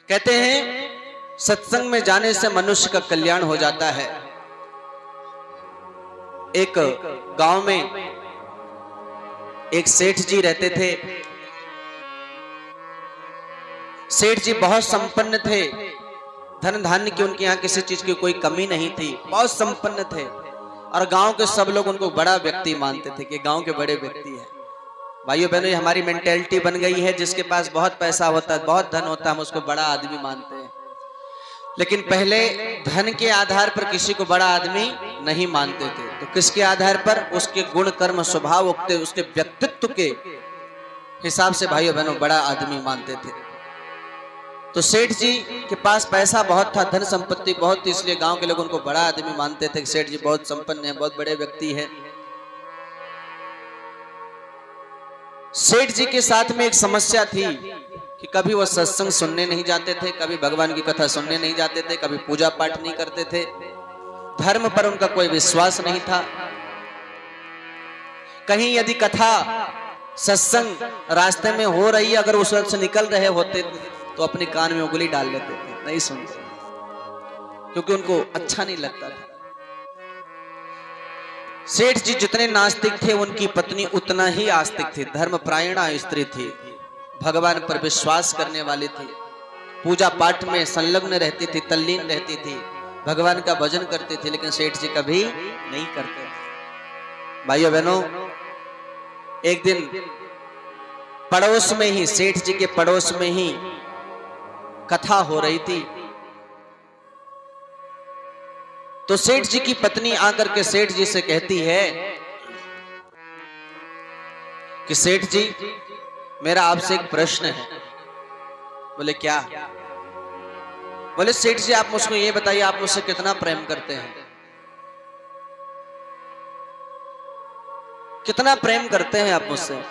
कहते हैं सत्संग में जाने से मनुष्य का कल्याण हो जाता है। एक गांव में एक सेठ जी रहते थे। सेठ जी बहुत संपन्न थे, धन धान्य की उनके यहाँ किसी चीज की कोई कमी नहीं थी, बहुत संपन्न थे और गांव के सब लोग उनको बड़ा व्यक्ति मानते थे कि गांव के बड़े व्यक्ति हैं। भाइयों बहनों, ये हमारी मेंटेलिटी बन गई है, जिसके पास बहुत पैसा होता है, बहुत धन होता है, हम उसको बड़ा आदमी मानते हैं। लेकिन पहले धन के आधार पर किसी को बड़ा आदमी नहीं मानते थे, तो किसके आधार पर? उसके गुण कर्म स्वभाव उसके व्यक्तित्व के हिसाब से भाइयों बहनों बड़ा आदमी मानते थे। तो सेठ जी के पास पैसा बहुत था, धन संपत्ति बहुत थी, इसलिए गांव के लोग उनको बड़ा आदमी मानते थे कि सेठ जी बहुत संपन्न है, बहुत बड़े व्यक्ति है। सेठ जी के साथ में एक समस्या थी कि कभी वो सत्संग सुनने नहीं जाते थे, कभी भगवान की कथा सुनने नहीं जाते थे, कभी पूजा पाठ नहीं करते थे, धर्म पर उनका कोई विश्वास नहीं था। कहीं यदि कथा सत्संग रास्ते में हो रही है, अगर उस वक्त से निकल रहे होते तो अपने कान में उंगली डाल लेते थे, नहीं सुनते, क्योंकि उनको अच्छा नहीं लगता था। सेठ जी जितने नास्तिक थे, उनकी पत्नी उतना ही आस्तिक थी, धर्मपरायणा स्त्री थी, भगवान पर विश्वास करने वाली थी, पूजा पाठ में संलग्न रहती थी, तल्लीन रहती थी, भगवान का भजन करती थी। लेकिन सेठ जी कभी नहीं करते। भाइयों बहनों, एक दिन पड़ोस में ही, सेठ जी के पड़ोस में ही कथा हो रही थी, तो सेठ जी की पत्नी आकर के सेठ जी से कहती है कि सेठ जी, मेरा आपसे एक प्रश्न है। बोले क्या? बोले सेठ जी, आप मुझको ये बताइए, आप मुझसे कितना प्रेम करते हैं? कितना प्रेम करते हैं आप मुझसे?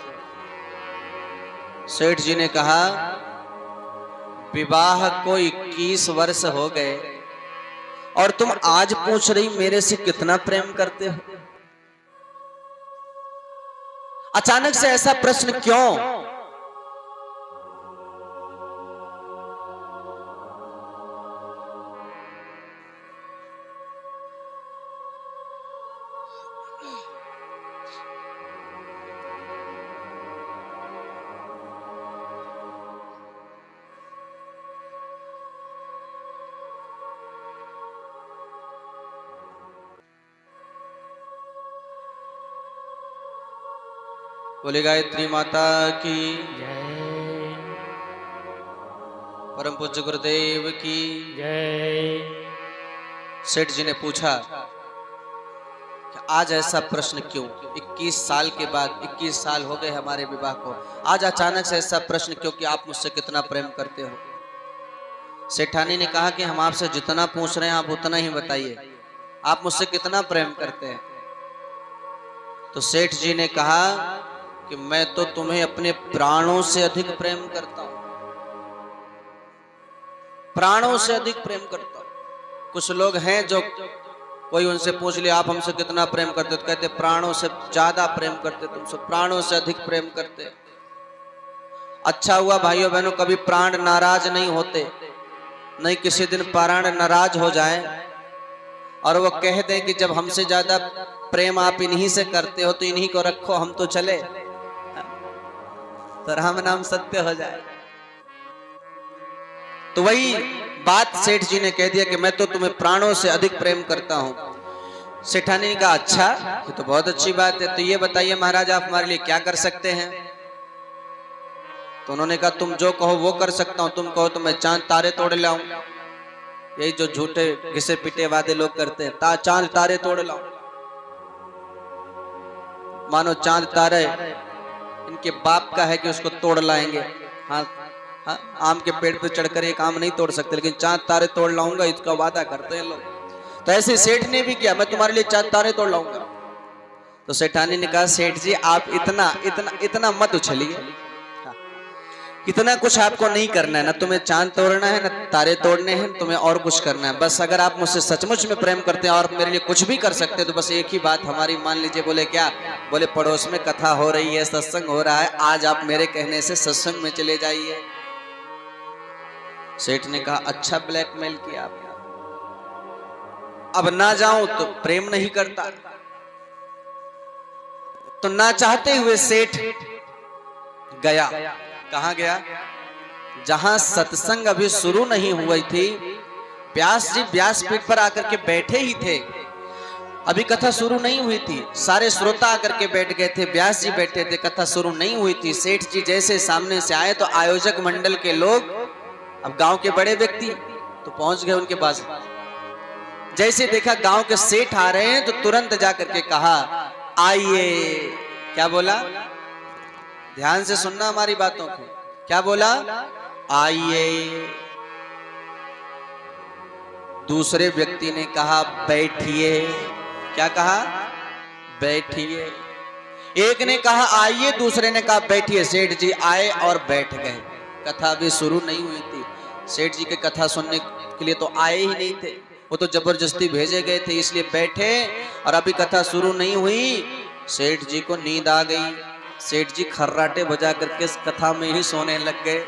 सेठ जी ने कहा, विवाह को 21 वर्ष हो गए और तुम आज पूछ रही मेरे से कितना प्रेम करते हो? अचानक से ऐसा प्रश्न क्यों? बोले गायत्री माता की जय, परम पूज्य गुरुदेव की जय। सेठ जी ने पूछा कि आज ऐसा प्रश्न क्यों? 21 साल के बाद, 21 साल हो गए हमारे विवाह को, आज अचानक से ऐसा प्रश्न क्यों कि आप मुझसे कितना प्रेम करते हो? सेठानी ने कहा कि हम आपसे जितना पूछ रहे हैं आप उतना ही बताइए, आप मुझसे कितना प्रेम करते हैं? तो सेठ जी ने कहा कि मैं तो तुम्हें अपने प्राणों से अधिक प्रेम करता हूं, प्राणों से अधिक प्रेम करता हूं। कुछ लोग हैं जो कोई उनसे पूछ लिया आप हमसे कितना प्रेम करते, तो कहते प्राणों से ज्यादा प्रेम करते, तुमसे प्राणों से अधिक प्रेम करते। अच्छा हुआ भाइयों बहनों, कभी प्राण नाराज नहीं होते, नहीं किसी दिन प्राण नाराज हो जाए और वो कह दे कि जब हमसे ज्यादा प्रेम आप इन्हीं से करते हो तो इन्हीं को रखो, हम तो चले, तो राम नाम सत्य हो जाए। तो वही बात सेठ जी ने कह दिया कि मैं तो तुम्हें प्राणों से अधिक प्रेम करता हूं। सेठानी ने कहा अच्छा, ये तो बहुत अच्छी बात है, तो ये बताइए महाराज आप हमारे लिए क्या कर सकते हैं? तो उन्होंने कहा तुम जो कहो वो कर सकता हूं, तुम कहो तो मैं चांद तारे तोड़ लाऊं। यही जो झूठे घिसे पिटे वादे लोग करते हैं, चांद तारे तोड़ लाऊं। मानो चांद तारे इनके बाप का है कि उसको तोड़ लाएंगे। हाँ, हाँ, आम के पेड़ पे चढ़कर एक आम नहीं तोड़ सकते, लेकिन चांद तारे तोड़ लाऊंगा इसका वादा करते हैं लोग। तो ऐसे सेठ ने भी किया, मैं तुम्हारे लिए चांद तारे तोड़ लाऊंगा। तो सेठानी ने कहा सेठ जी आप इतना इतना इतना मत उछलिए, इतना कुछ आपको नहीं करना है, ना तुम्हें चांद तोड़ना है ना तारे तोड़ने हैं, तुम्हें और कुछ करना है। बस अगर आप मुझसे सचमुच में प्रेम करते हैं और मेरे लिए कुछ भी कर सकते हैं तो बस एक ही बात हमारी मान लीजिए। बोले क्या? बोले पड़ोस में कथा हो रही है, सत्संग हो रहा है, आज आप मेरे कहने से सत्संग में चले जाइए। सेठ ने कहा अच्छा ब्लैकमेल किया आपने, अब ना जाऊं तो प्रेम नहीं करता। तो ना चाहते हुए सेठ गया। कहां गया? जहां सत्संग अभी शुरू नहीं हुई थी, व्यास जी व्यासपीठ पर आकर के बैठे ही थे, अभी कथा शुरू नहीं हुई थी, सारे श्रोता आकर के बैठ गए थे, व्यास जी बैठे थे, कथा शुरू नहीं हुई थी। सेठ जी जैसे सामने से आए तो आयोजक मंडल के लोग, अब गांव के बड़े व्यक्ति तो पहुंच गए उनके पास। जैसे देखा गांव के सेठ आ रहे हैं तो तुरंत जाकर के कहा आइए। क्या बोला? ध्यान से सुनना हमारी बातों को। क्या बोला? आइए। दूसरे व्यक्ति ने कहा बैठिए। क्या कहा? बैठिए। एक ने कहा आइए, दूसरे ने कहा बैठिए। सेठ जी आए और बैठ गए। कथा अभी शुरू नहीं हुई थी, सेठ जी के कथा सुनने के लिए तो आए ही नहीं थे, वो तो जबरदस्ती भेजे गए थे, इसलिए बैठे। और अभी कथा शुरू नहीं हुई, सेठ जी को नींद आ गई। सेठ जी खर्राटे बजा करके इस कथा में ही सोने लग गए।